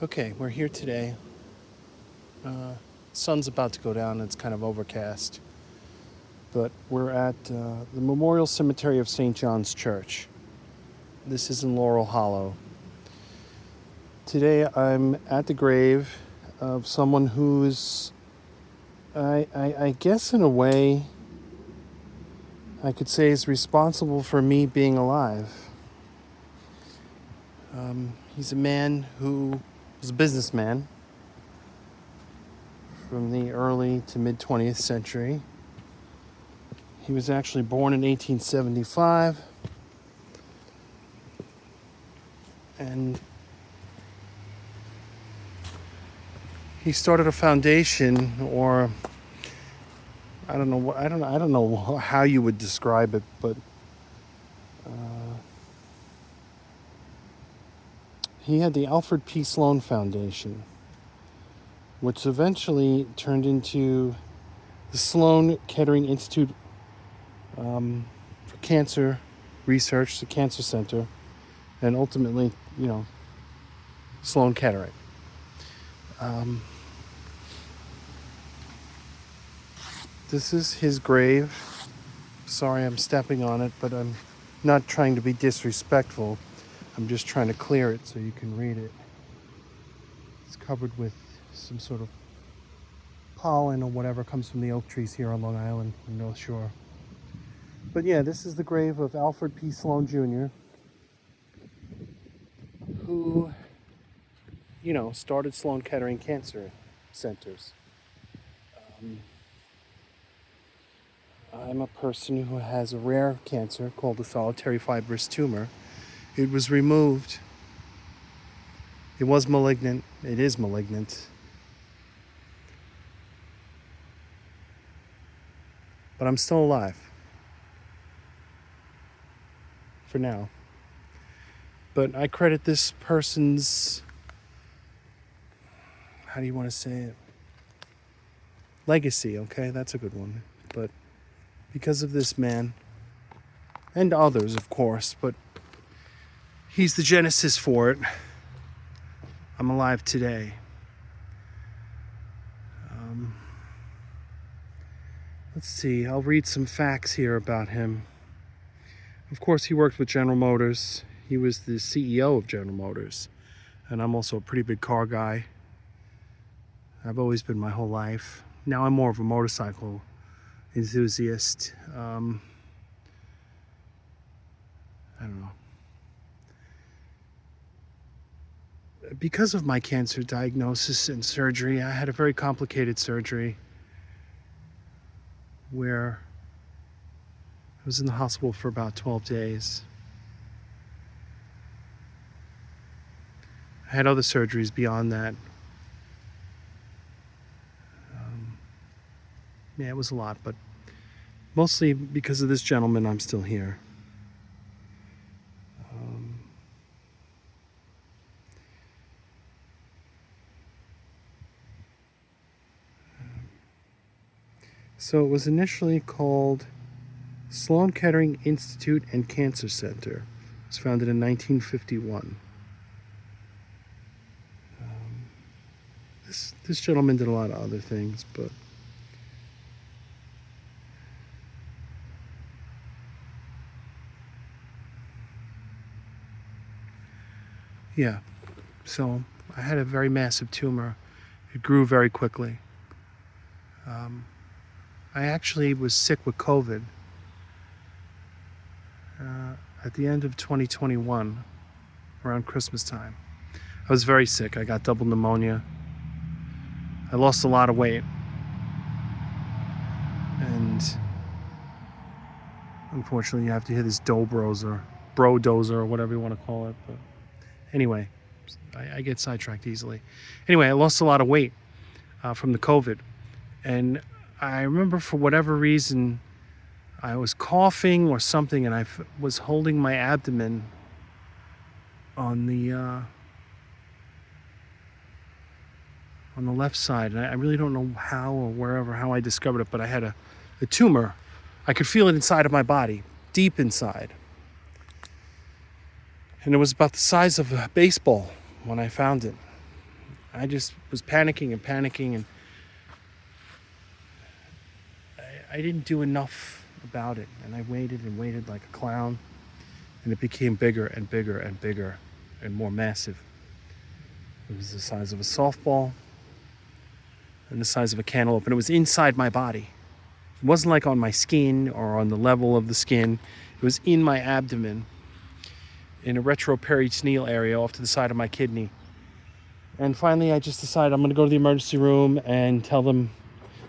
Okay, we're here today. Sun's about to go down. It's kind of overcast. But we're at the Memorial Cemetery of St. John's Church. This is in Laurel Hollow. Today I'm at the grave of someone who's, I guess in a way, I could say is responsible for me being alive. He's a man who was a businessman from the early to mid 20th century. He was actually born in 1875, and he started a foundation, or I don't know how you would describe it, but he had the Alfred P. Sloan Foundation, which eventually turned into the Sloan Kettering Institute for Cancer Research, the Cancer Center, and ultimately, Sloan Kettering. This is his grave. Sorry I'm stepping on it, but I'm not trying to be disrespectful. I'm just trying to clear it so you can read it. It's covered with some sort of pollen or whatever comes from the oak trees here on Long Island, in North Shore. But yeah, this is the grave of Alfred P. Sloan Jr., who, started Sloan Kettering Cancer Centers. I'm a person who has a rare cancer called a solitary fibrous tumor. It was removed. It was malignant. It is malignant. But I'm still alive. For now. But I credit this person's, how do you want to say it? Legacy, okay? That's a good one. But because of this man, and others, of course, but he's the genesis for it. I'm alive today. Let's see, I'll read some facts here about him. Of course, he worked with General Motors. He was the CEO of General Motors. And I'm also a pretty big car guy. I've always been my whole life. Now I'm more of a motorcycle enthusiast. I don't know. Because of my cancer diagnosis and surgery, I had a very complicated surgery where I was in the hospital for about 12 days. I had other surgeries beyond that. Yeah, it was a lot, but mostly because of this gentleman, I'm still here. So it was initially called Sloan Kettering Institute and Cancer Center. It was founded in 1951. This gentleman did a lot of other things, but yeah. So I had a very massive tumor. It grew very quickly. I actually was sick with COVID at the end of 2021, around Christmas time. I was very sick. I got double pneumonia. I lost a lot of weight. And unfortunately, you have to hear this brodozer, or whatever you want to call it. But anyway, I get sidetracked easily. Anyway, I lost a lot of weight from the COVID. And I remember for whatever reason, I was coughing or something, and I was holding my abdomen on the left side. And I really don't know how or how I discovered it, but I had a tumor. I could feel it inside of my body, deep inside. And it was about the size of a baseball when I found it. I just was panicking and I didn't do enough about it. And I waited and waited like a clown, and it became bigger and bigger and bigger and more massive. It was the size of a softball and the size of a cantaloupe, and it was inside my body. It wasn't like on my skin or on the level of the skin. It was in my abdomen, in a retroperitoneal area off to the side of my kidney. And finally, I just decided I'm going to go to the emergency room and tell them,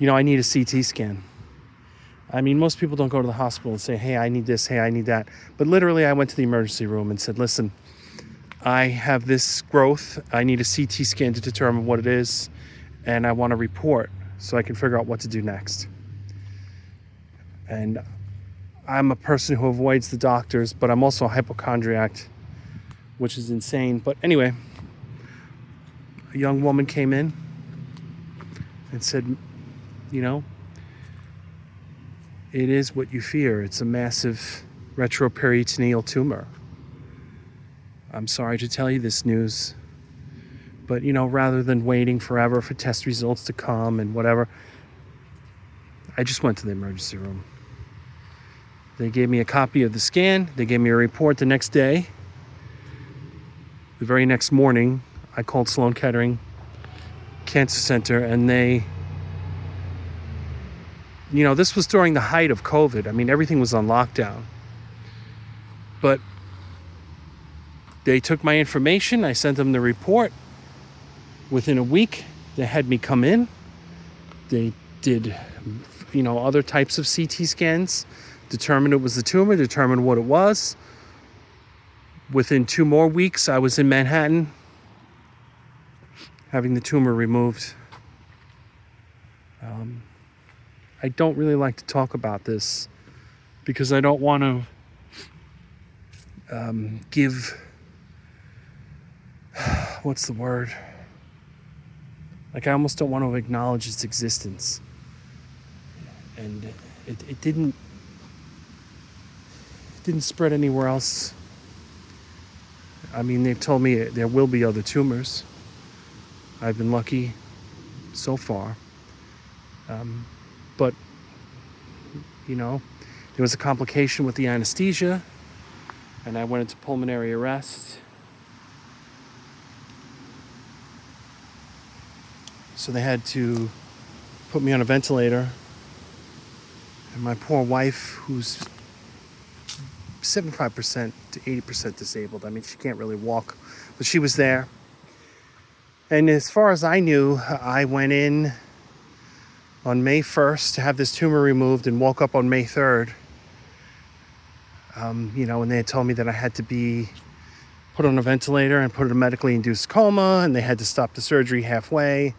I need a CT scan. I mean, most people don't go to the hospital and say, hey, I need this, hey, I need that. But literally, I went to the emergency room and said, listen, I have this growth. I need a CT scan to determine what it is, and I want a report so I can figure out what to do next. And I'm a person who avoids the doctors, but I'm also a hypochondriac, which is insane. But anyway, a young woman came in and said, it is what you fear. It's a massive retroperitoneal tumor. I'm sorry to tell you this news, but rather than waiting forever for test results to come and whatever, I just went to the emergency room. They gave me a copy of the scan. They gave me a report the next day. The very next morning, I called Sloan Kettering Cancer Center, and this was during the height of COVID. I mean, everything was on lockdown. But they took my information. I sent them the report. Within a week, they had me come in. They did, other types of CT scans, determined it was the tumor, determined what it was. Within 2 more weeks, I was in Manhattan having the tumor removed. I don't really like to talk about this because I don't want to give, what's the word? Like, I almost don't want to acknowledge its existence. And it didn't spread anywhere else. I mean, they've told me there will be other tumors. I've been lucky so far. But, there was a complication with the anesthesia, and I went into pulmonary arrest. So they had to put me on a ventilator. And my poor wife, who's 75% to 80% disabled. I mean, she can't really walk, but she was there. And as far as I knew, I went in on May 1st to have this tumor removed and woke up on May 3rd. And they had told me that I had to be put on a ventilator and put in a medically induced coma, and they had to stop the surgery halfway.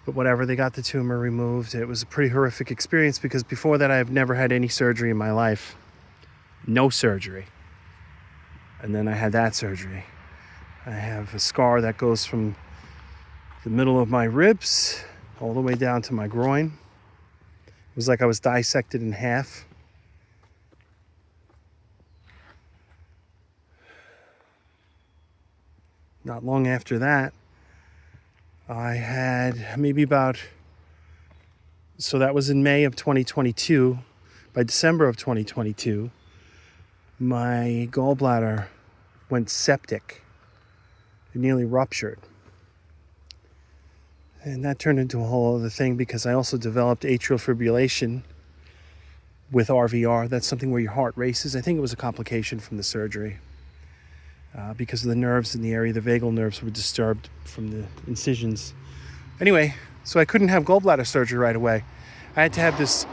But whatever, they got the tumor removed. It was a pretty horrific experience because before that, I've never had any surgery in my life. No surgery. And then I had that surgery. I have a scar that goes from the middle of my ribs all the way down to my groin. It was like I was dissected in half. Not long after that, I had so that was in May of 2022. By December of 2022, my gallbladder went septic. It nearly ruptured. And that turned into a whole other thing because I also developed atrial fibrillation with RVR. That's something where your heart races. I think it was a complication from the surgery because of the nerves in the area. The vagal nerves were disturbed from the incisions. Anyway, so I couldn't have gallbladder surgery right away. I had to have this.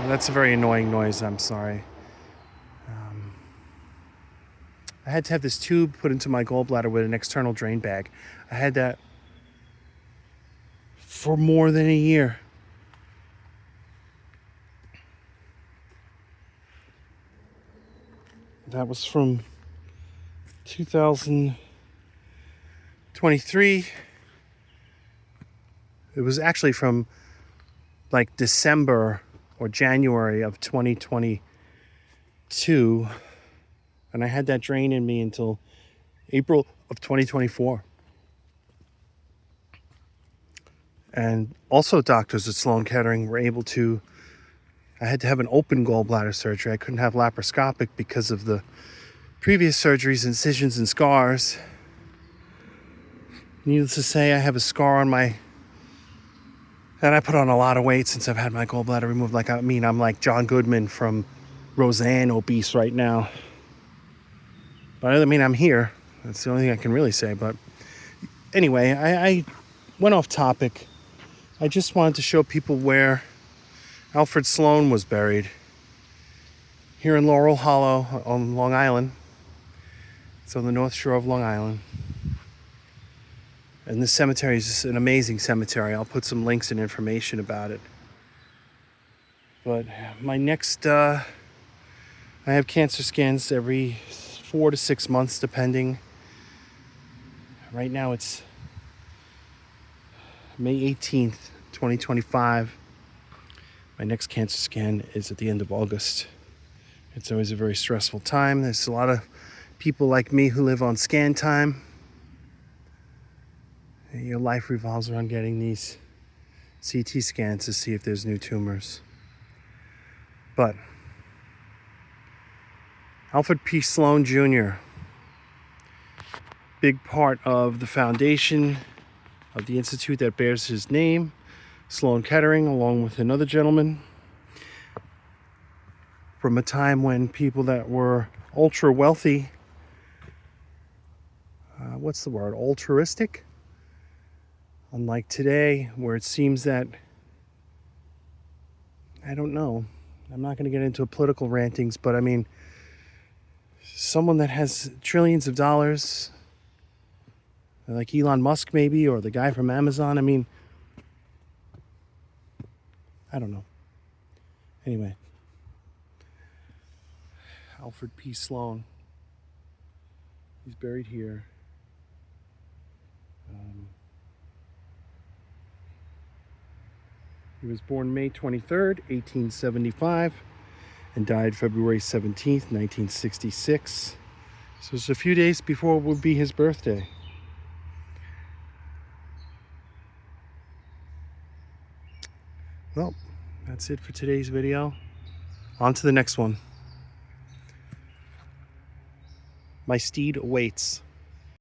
That's a very annoying noise. I'm sorry. I had to have this tube put into my gallbladder with an external drain bag. I had that for more than a year. That was from 2023. It was actually from like December or January of 2022. And I had that drain in me until April of 2024. And also doctors at Sloan Kettering were able to, I had to have an open gallbladder surgery. I couldn't have laparoscopic because of the previous surgeries, incisions, and scars. Needless to say, I have a scar on my, and I put on a lot of weight since I've had my gallbladder removed. Like, I mean, I'm like John Goodman from Roseanne obese right now. But I mean, I'm here. That's the only thing I can really say. But anyway, I went off topic. I just wanted to show people where Alfred Sloan was buried. Here in Laurel Hollow on Long Island. It's on the North Shore of Long Island. And this cemetery is just an amazing cemetery. I'll put some links and information about it. But my next, I have cancer scans every 4 to 6 months, depending. Right now it's May 18th, 2025. My next cancer scan is at the end of August. It's always a very stressful time. There's a lot of people like me who live on scan time. Your life revolves around getting these CT scans to see if there's new tumors. But Alfred P. Sloan Jr., big part of the foundation of the institute that bears his name, Sloan Kettering, along with another gentleman, from a time when people that were ultra wealthy, what's the word, altruistic? Unlike today, where it seems that, I don't know, I'm not going to get into political rantings, but I mean, someone that has trillions of dollars, like Elon Musk maybe, or the guy from Amazon, I mean, I don't know. Anyway, Alfred P. Sloan, he's buried here. He was born May 23rd, 1875, and died February 17th, 1966. So it's a few days before it would be his birthday. Well, that's it for today's video. On to the next one. My steed awaits.